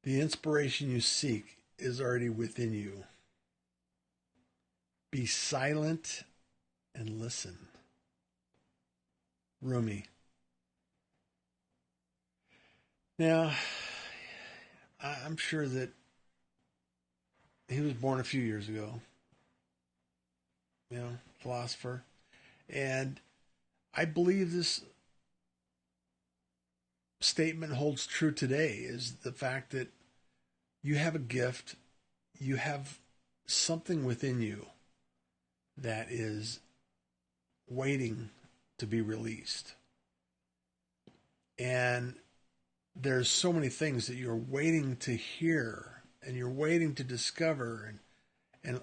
The inspiration you seek is already within you. Be silent and listen. Rumi. Now, I'm sure that he was born a few years ago, philosopher. And I believe this statement holds true today is the fact that you have a gift, you have something within you that is waiting to be released. And there's so many things that you're waiting to hear and you're waiting to discover, and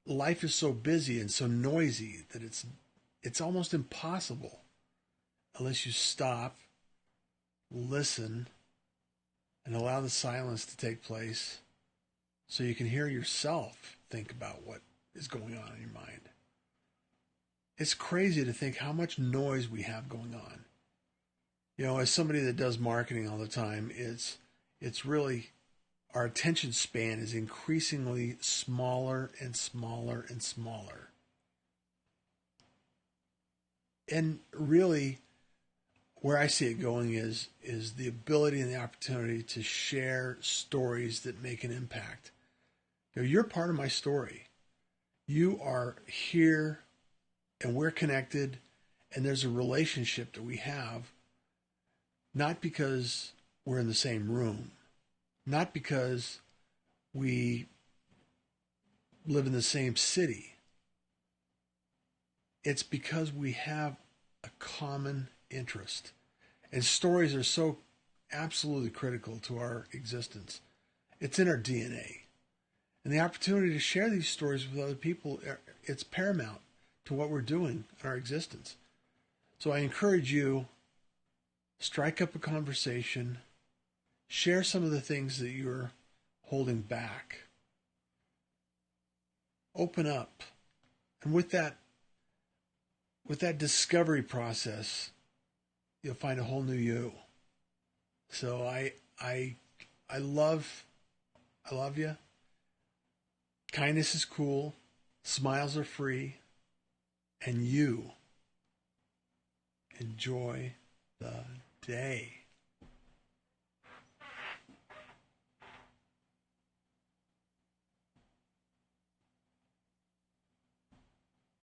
life is so busy and so noisy that it's almost impossible unless you stop, listen, and allow the silence to take place so you can hear yourself think about what is going on in your mind. It's crazy to think how much noise we have going on. As somebody that does marketing all the time, it's really our attention span is increasingly smaller and smaller and smaller. And really, where I see it going is the ability and the opportunity to share stories that make an impact. You're part of my story. You are here, and we're connected, and there's a relationship that we have, not because we're in the same room, not because we live in the same city. It's because we have a common interest. And stories are so absolutely critical to our existence. It's in our DNA. And the opportunity to share these stories with other people, it's paramount to what we're doing in our existence. So I encourage you, strike up a conversation, share some of the things that you're holding back. Open up. And with that discovery process, you'll find a whole new you. So I love you. Kindness is cool. Smiles are free. And you enjoy the day.